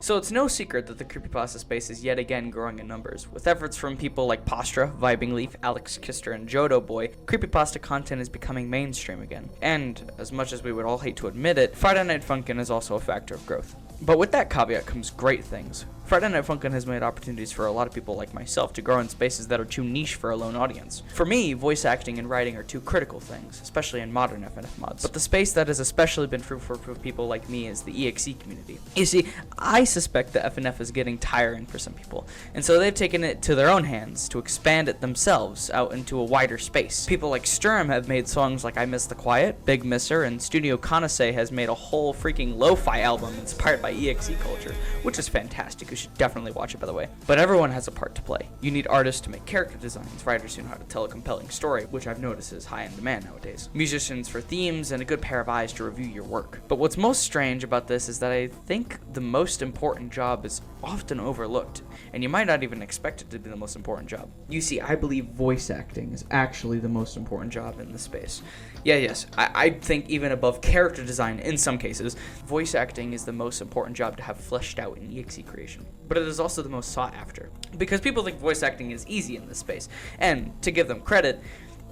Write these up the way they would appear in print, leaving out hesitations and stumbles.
So it's no secret that the creepypasta space is yet again growing in numbers. With efforts from people like Postra, Vibing Leaf, Alex Kister, and Jodo Boy, creepypasta content is becoming mainstream again. And, as much as we would all hate to admit it, Friday Night Funkin' is also a factor of growth. But with that caveat comes great things. Friday Night Funkin' has made opportunities for a lot of people like myself to grow in spaces that are too niche for a lone audience. For me, voice acting and writing are two critical things, especially in modern FNF mods. But the space that has especially been fruitful for people like me is the EXE community. You see, I suspect that FNF is getting tiring for some people, and so they've taken it to their own hands to expand it themselves out into a wider space. People like Sturm have made songs like I Miss the Quiet, Big Misser, and Studio Kanase has made a whole freaking lo-fi album inspired by EXE culture, which is fantastic. You should definitely watch it, by the way. But everyone has a part to play. You need artists to make character designs, writers who know how to tell a compelling story, which I've noticed is high in demand nowadays, musicians for themes, and a good pair of eyes to review your work. But what's most strange about this is that I think the most important job is often overlooked, and you might not even expect it to be the most important job. You see, I believe voice acting is actually the most important job in this space. Yes, I think even above character design in some cases, voice acting is the most important job to have fleshed out in EXE creation. But it is also the most sought after, because people think voice acting is easy in this space, and to give them credit,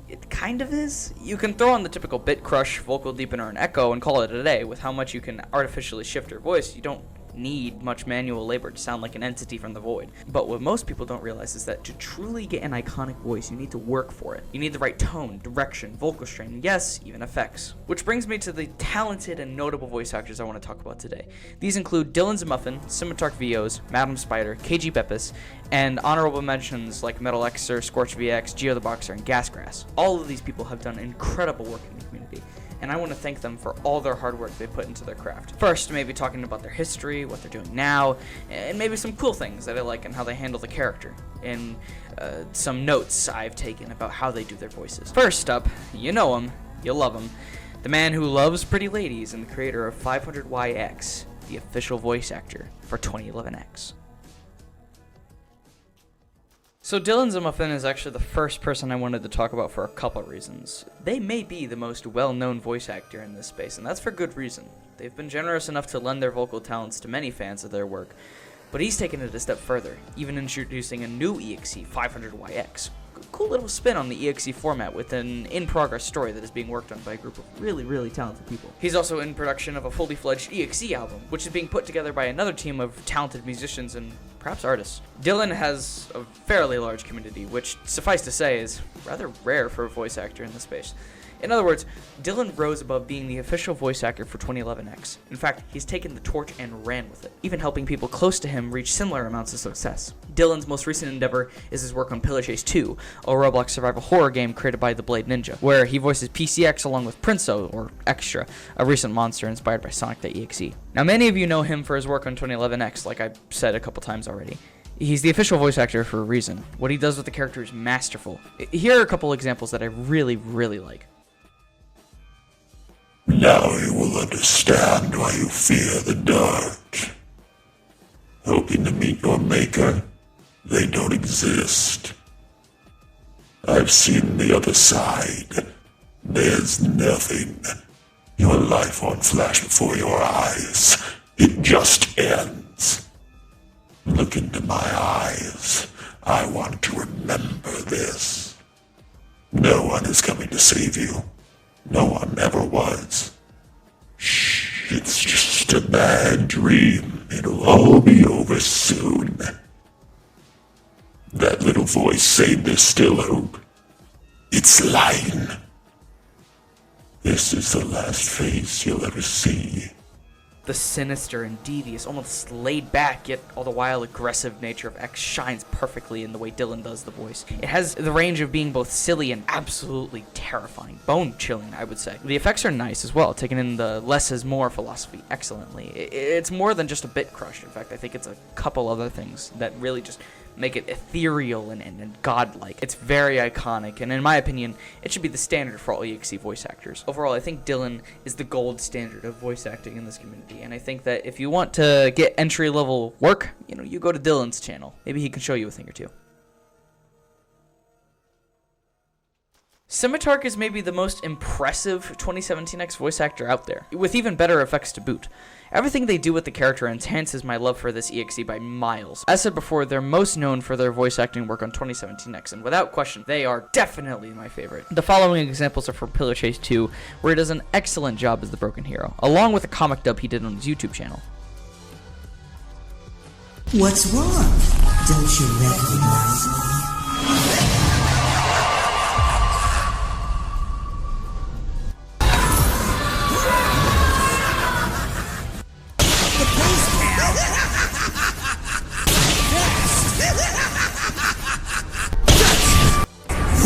it kind of is. You can throw on the typical bit crush, vocal deepener, and echo and call it a day. With how much you can artificially shift your voice, you don't need much manual labor to sound like an entity from the void. But what most people don't realize is that to truly get an iconic voice, you need to work for it. You need the right tone, direction, vocal strain, and yes, even effects. Which brings me to the talented and notable voice actors I want to talk about today. These include Dylan Zamuffin, Scimitar VOs, Madam Spider, KG Beppis, and honorable mentions like Metal-Xer, Scorch VX, Geo the Boxer, and Gasgrass. All of these people have done incredible work in the community, and I want to thank them for all their hard work they put into their craft. First, maybe talking about their history, what they're doing now, and maybe some cool things that I like and how they handle the character, and some notes I've taken about how they do their voices. First up, you know him, you love him, the man who loves pretty ladies and the creator of 500YX, the official voice actor for 2011X. So Dylan Zamuffin is actually the first person I wanted to talk about for a couple reasons. They may be the most well-known voice actor in this space, and that's for good reason. They've been generous enough to lend their vocal talents to many fans of their work, but he's taken it a step further, even introducing a new EXE, 500YX. Cool little spin on the EXE format with an in-progress story that is being worked on by a group of really talented people. He's also in production of a fully fledged EXE album, which is being put together by another team of talented musicians and perhaps artists. Dylan has a fairly large community, which, suffice to say, is rather rare for a voice actor in this space. In other words, Dylan rose above being the official voice actor for 2011X. In fact, he's taken the torch and ran with it, even helping people close to him reach similar amounts of success. Dylan's most recent endeavor is his work on Pillar Chase 2, a Roblox survival horror game created by the Blade Ninja, where he voices PCX along with Prinzo, or Extra, a recent monster inspired by Sonic.EXE. Now, many of you know him for his work on 2011X, like I've said a couple times already. He's the official voice actor for a reason. What he does with the character is masterful. Here are a couple examples that I really like. Now you will understand why you fear the dark. Hoping to meet your maker, they don't exist. I've seen the other side. There's nothing. Your life won't flash before your eyes. It just ends. Look into my eyes. I want to remember this. No one is coming to save you. No one ever was. Shh, it's just a bad dream. It'll all be over soon. That little voice saying there's still hope. It's lying. This is the last face you'll ever see. The sinister and devious, almost laid back, yet all the while aggressive nature of X shines perfectly in the way Dylan does the voice. It has the range of being both silly and absolutely terrifying. Bone-chilling, I would say. The effects are nice as well, taking in the less is more philosophy excellently. It's more than just a bit crush. In fact, I think it's a couple other things that really just make it ethereal and godlike. It's very iconic, and in my opinion, it should be the standard for all EXE voice actors. Overall, I think Dylan is the gold standard of voice acting in this community, and I think that if you want to get entry-level work, you go to Dylan's channel. Maybe he can show you a thing or two. Scimitar is maybe the most impressive 2017X voice actor out there, with even better effects to boot. Everything they do with the character enhances my love for this EXE by miles. As said before, they're most known for their voice acting work on 2017X, and without question, they are definitely my favorite. The following examples are from Pillar Chase 2, where he does an excellent job as the Broken Hero, along with a comic dub he did on his YouTube channel. What's wrong? Don't you recognize me?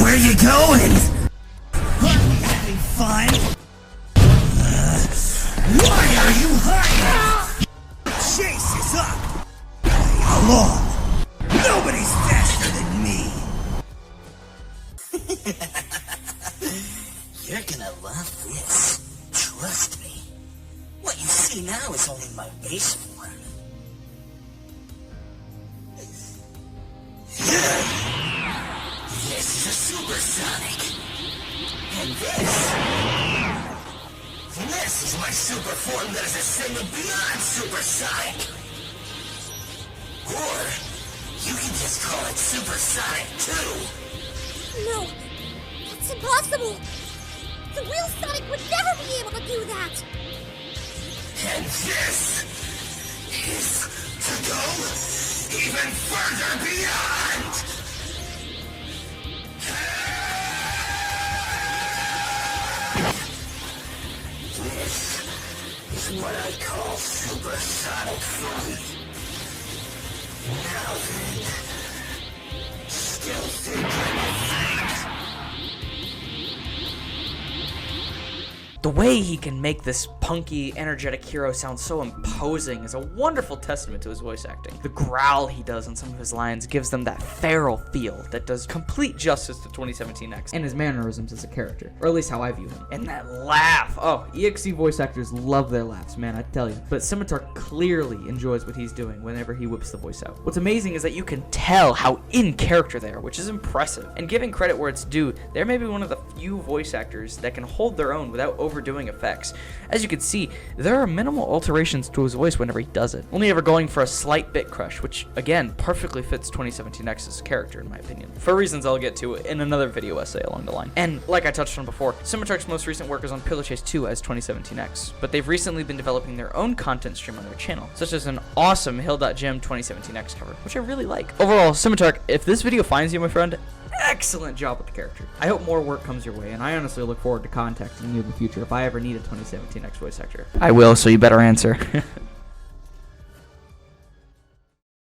Where you going? Having fun? Why are you hiding? Chase is up! How long? Nobody's faster than me! You're gonna love this. Trust me. What you see now is only my base form. This is a supersonic. And this is my super form that is ascended beyond supersonic. Or you can just call it supersonic too. No, that's impossible. The real Sonic would never be able to do that. And this is to go even further beyond! This is what I call supersonic fun. Now then, still think I'm a thing? The way he can make this punky, energetic hero sound so imposing is a wonderful testament to his voice acting. The growl he does on some of his lines gives them that feral feel that does complete justice to 2017X and his mannerisms as a character, or at least how I view him. And that laugh! Oh, EXE voice actors love their laughs, man, I tell you. But Scimitar clearly enjoys what he's doing whenever he whips the voice out. What's amazing is that you can tell how in character they are, which is impressive. And giving credit where it's due, they're maybe one of the few voice actors that can hold their own without overdoing effects. As you can see, there are minimal alterations to his voice whenever he does it, only ever going for a slight bit crush, which again perfectly fits 2017X's character in my opinion, for reasons I'll get to in another video essay along the line. And like I touched on before, Scimitar's most recent work is on Pillar Chase 2 as 2017X, but they've recently been developing their own content stream on their channel, such as an awesome Hill.Gem 2017X cover, which I really like. Overall, Scimitar, if this video finds you, my friend, excellent job with the character. I hope more work comes your way, and I honestly look forward to contacting you in the future if I ever need a 2017X voice actor. I will, so you better answer.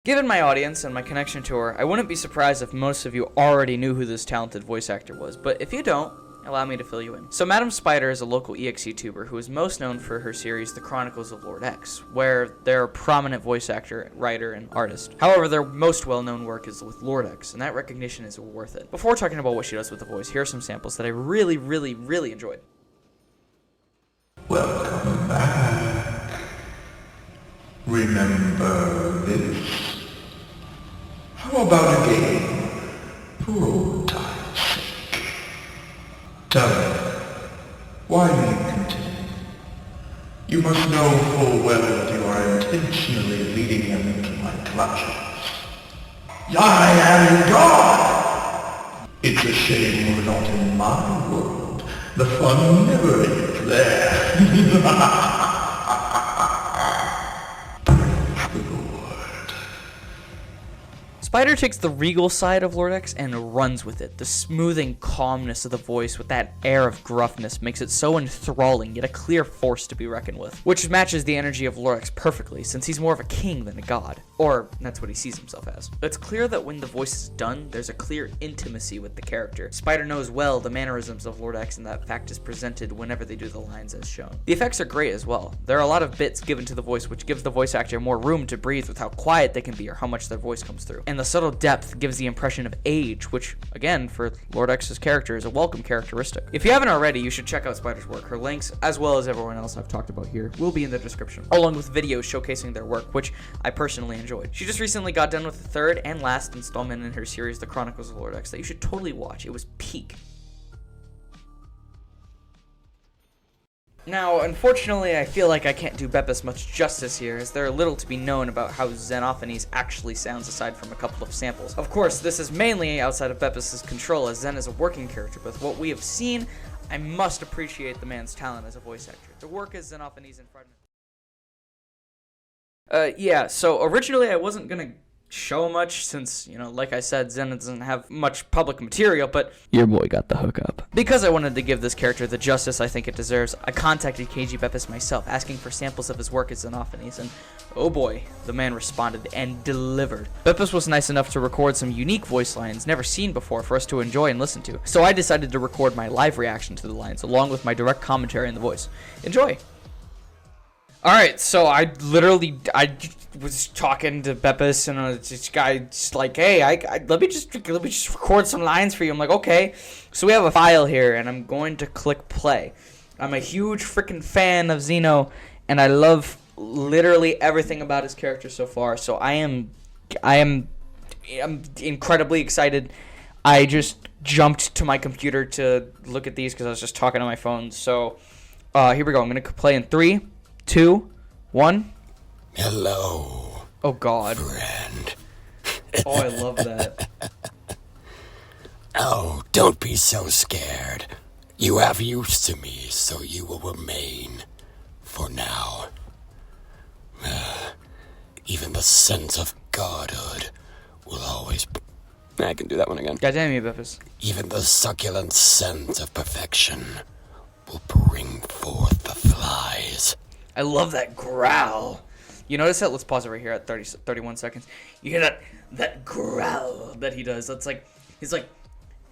Given my audience and my connection to her, I wouldn't be surprised if most of you already knew who this talented voice actor was, but if you don't, allow me to fill you in. So Madam Spider is a local EXE YouTuber who is most known for her series The Chronicles of lordx, where they're a prominent voice actor, writer, and artist. However, their most well-known work is with lordx, and that recognition is worth it. Before talking about what she does with the voice, here are some samples that I really enjoyed. Welcome back. Remember this? How about a game? For old time's sake. Tell me, why do you continue? You must know full well that you are intentionally leading him into my clutches. I am God! It's a shame we're not in my world. The fun never ends there. Spider takes the regal side of lordx and runs with it. The smoothing calmness of the voice with that air of gruffness makes it so enthralling, yet a clear force to be reckoned with, which matches the energy of lordx perfectly, since he's more of a king than a god. Or, that's what he sees himself as. It's clear that when the voice is done, there's a clear intimacy with the character. Spider knows well the mannerisms of lordx, and that fact is presented whenever they do the lines as shown. The effects are great as well. There are a lot of bits given to the voice, which gives the voice actor more room to breathe with how quiet they can be or how much their voice comes through. And the subtle depth gives the impression of age, which, again, for lordx's character is a welcome characteristic. If you haven't already, you should check out Spider's work. Her links, as well as everyone else I've talked about here, will be in the description, along with videos showcasing their work, which I personally enjoyed. She just recently got done with the third and last installment in her series, The Chronicles of lordx, that you should totally watch. It was peak. Now, unfortunately, I feel like I can't do Beppis much justice here, as there are little to be known about how Xenophanes actually sounds aside from a couple of samples. Of course, this is mainly outside of Beppis' control, as Zen is a working character, but with what we have seen, I must appreciate the man's talent as a voice actor. To work as Xenophanes in front of yeah, so originally I wasn't gonna show much since, you know, like I said, Zen doesn't have much public material, but your boy got the hookup. Because I wanted to give this character the justice I think it deserves, I contacted KG Beppis myself, asking for samples of his work as Xenophanes, and oh boy, the man responded and delivered. Beppis was nice enough to record some unique voice lines never seen before for us to enjoy and listen to, so I decided to record my live reaction to the lines along with my direct commentary in the voice. Enjoy! Alright, so I was talking to Beppis, and this guy just like, hey, let me just record some lines for you. I'm like, okay. So we have a file here, and I'm going to click play. I'm a huge freaking fan of Xeno, and I love literally everything about his character so far. So I'm incredibly excited. I just jumped to my computer to look at these because I was just talking to my phone. So here we go. I'm gonna play in 3, 2, 1. Hello. Oh God. Friend. Oh, I love that. Oh, don't be so scared. You have used to me, so you will remain. For now. Even the sense of godhood will always... I can do that one again. Goddamn you, Beppis. Even the succulent scent of perfection will bring forth the flies. I love that growl. You notice that? Let's pause it right here at 31 seconds. You hear that growl that he does. That's like, he's like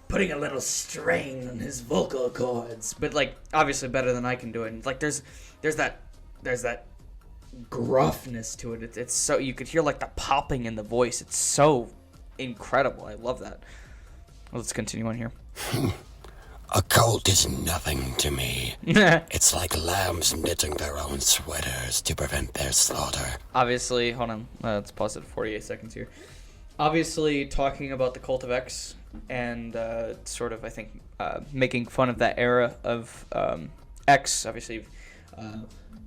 putting a little strain on his vocal cords. But like, obviously better than I can do it. And like, there's that gruffness to it. It's so, you could hear like the popping in the voice. It's so incredible. I love that. Well, let's continue on here. A cult is nothing to me. It's like lambs knitting their own sweaters to prevent their slaughter. Obviously, hold on. Let's pause it at 48 seconds here. Obviously, talking about the Cult of X and sort of, I think, making fun of that era of X. Obviously,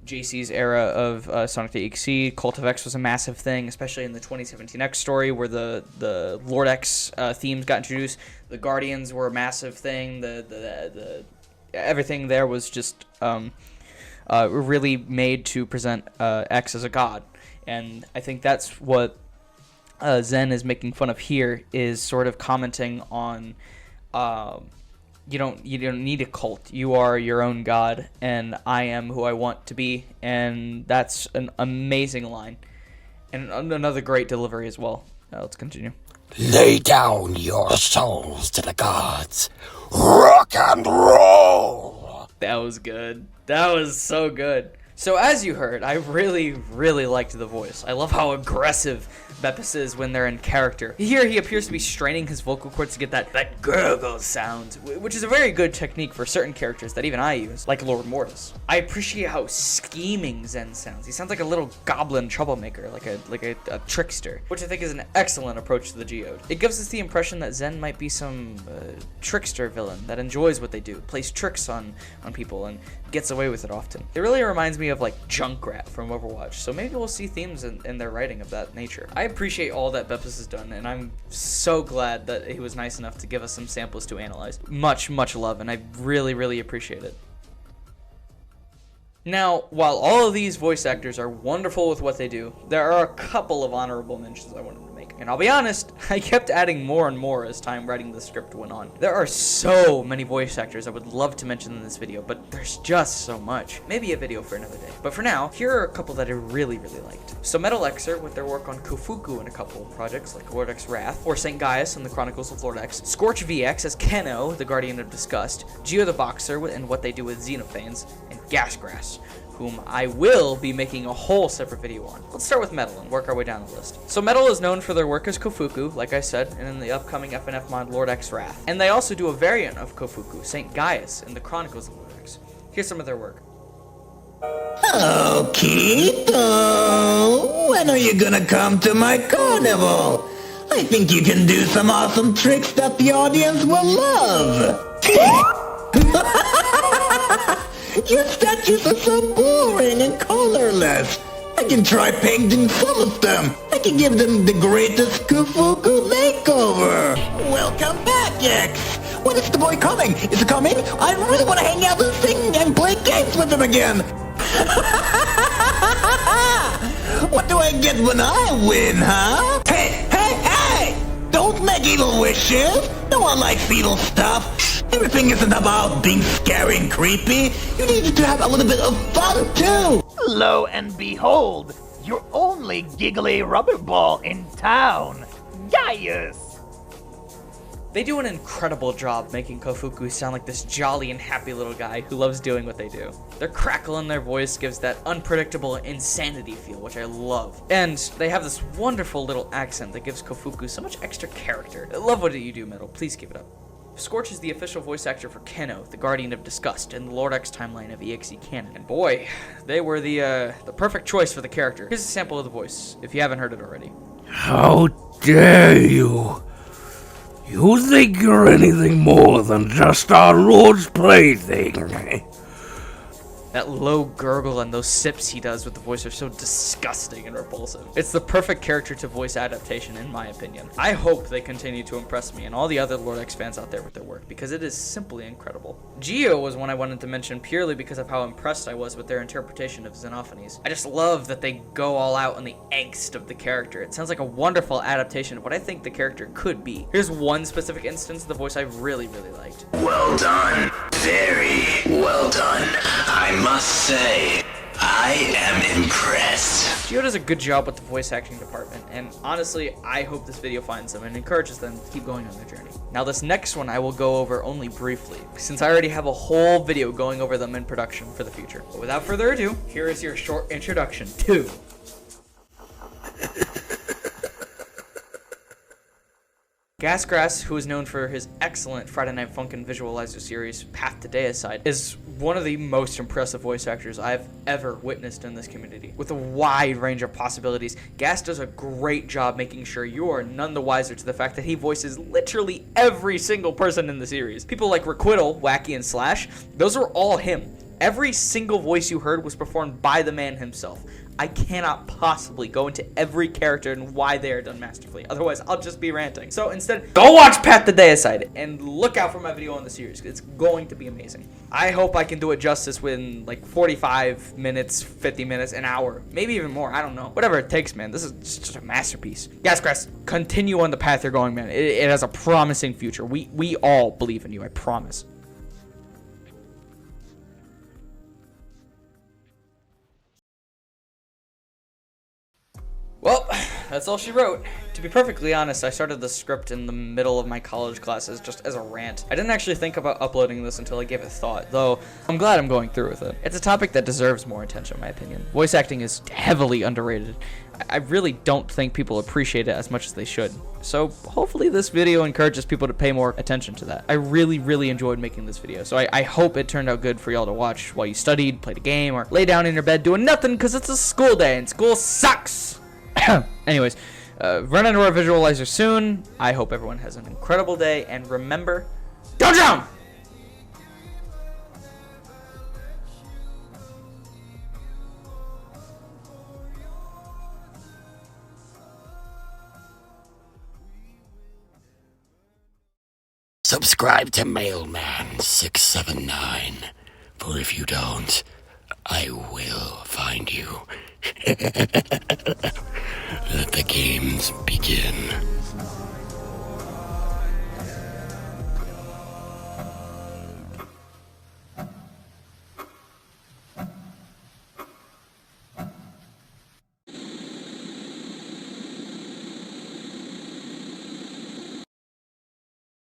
JC's era of Sonic.EXE. Cult of X was a massive thing, especially in the 2017 X story where the lordx themes got introduced. The Guardians were a massive thing. The everything there was just really made to present X as a god, and I think that's what Zen is making fun of here, is sort of commenting on you don't need a cult. You are your own god, and I am who I want to be, and that's an amazing line, and another great delivery as well. Let's continue. Lay down your souls to the gods. Rock and roll. That was good. That was so good. So as you heard, I really, really liked the voice. I love how aggressive Beppis is when they're in character. Here he appears to be straining his vocal cords to get that gurgle sound, which is a very good technique for certain characters that even I use, like Lord Mortis. I appreciate how scheming Zen sounds. He sounds like a little goblin troublemaker, like a trickster, which I think is an excellent approach to the geode. It gives us the impression that Zen might be some trickster villain that enjoys what they do, plays tricks on people, and gets away with it often. It really reminds me of like Junkrat from Overwatch, so maybe we'll see themes in their writing of that nature. I appreciate all that Beppis has done, and I'm so glad that he was nice enough to give us some samples to analyze. Much, much love, and I really, really appreciate it. Now, while all of these voice actors are wonderful with what they do, there are a couple of honorable mentions I wanted to make. And I'll be honest, I kept adding more and more as time writing the script went on. There are so many voice actors I would love to mention in this video, but there's just so much. Maybe a video for another day. But for now, here are a couple that I really, really liked. So lordx with their work on Kofuku in a couple of projects like lordx Wrath, or St. Gaius in the Chronicles of lordx, Scorch VX as Keno, the Guardian of Disgust, Geo the Boxer and what they do with Xenophanes, and Gasgrass, whom I will be making a whole separate video on. Let's start with Metal and work our way down the list. So Metal is known for their work as Kofuku, like I said, and in the upcoming FNF mod lordx Wrath. And they also do a variant of Kofuku, St. Gaius, in the Chronicles of lordx. Here's some of their work. Oh, Keito, when are you gonna come to my carnival? I think you can do some awesome tricks that the audience will love. Your statues are so boring and colorless. I can try painting some of them. I can give them the greatest Kufuku makeover. Welcome back, X. When is the boy coming? Is he coming? I really want to hang out and sing and play games with him again. What do I get when I win, huh? Hey! Don't make evil wishes. No one likes evil stuff. Everything isn't about being scary and creepy. You need to have a little bit of fun, too. Lo and behold, your only giggly rubber ball in town, Gaius! They do an incredible job making Kofuku sound like this jolly and happy little guy who loves doing what they do. Their crackle in their voice gives that unpredictable insanity feel, which I love. And they have this wonderful little accent that gives Kofuku so much extra character. I love what you do, Metal. Please keep it up. Scorch is the official voice actor for Keno, the Guardian of Disgust, in the lordx timeline of EXE canon. And boy, they were the perfect choice for the character. Here's a sample of the voice, if you haven't heard it already. How dare you! You think you're anything more than just our Lord's plaything? That low gurgle and those sips he does with the voice are so disgusting and repulsive. It's the perfect character to voice adaptation, in my opinion. I hope they continue to impress me and all the other lordx fans out there with their work, because it is simply incredible. Geo was one I wanted to mention purely because of how impressed I was with their interpretation of Xenophanes. I just love that they go all out on the angst of the character. It sounds like a wonderful adaptation of what I think the character could be. Here's one specific instance of the voice I really liked. Well done. Very well done. I must say, I am impressed. Geo does a good job with the voice acting department, and honestly, I hope this video finds them and encourages them to keep going on their journey. Now this next one I will go over only briefly, since I already have a whole video going over them in production for the future. But without further ado, here is your short introduction to Gasgrass, who is known for his excellent Friday Night Funkin' visualizer series, Path to Deicide, is one of the most impressive voice actors I've ever witnessed in this community. With a wide range of possibilities, Gas does a great job making sure you are none the wiser to the fact that he voices literally every single person in the series. People like Requital, Wacky, and Slash, those are all him. Every single voice you heard was performed by the man himself. I cannot possibly go into every character and why they are done masterfully. Otherwise, I'll just be ranting. So instead, go watch Path to Deicide and look out for my video on the series. It's going to be amazing. I hope I can do it justice within like 45 minutes, 50 minutes, an hour, maybe even more. I don't know. Whatever it takes, man. This is just a masterpiece. Gasgrass, continue on the path you're going, man. It has a promising future. We all believe in you. I promise. Well, that's all she wrote. To be perfectly honest, I started the script in the middle of my college classes just as a rant. I didn't actually think about uploading this until I gave it thought, though I'm glad I'm going through with it. It's a topic that deserves more attention, in my opinion. Voice acting is heavily underrated. I really don't think people appreciate it as much as they should. So hopefully this video encourages people to pay more attention to that. I really enjoyed making this video, so I hope it turned out good for y'all to watch while you studied, played a game, or lay down in your bed doing nothing because it's a school day and school sucks. Anyways, run into our visualizer soon. I hope everyone has an incredible day, and remember, don't drown! Subscribe to Mailman 679, for if you don't, I will find you. Let the games begin.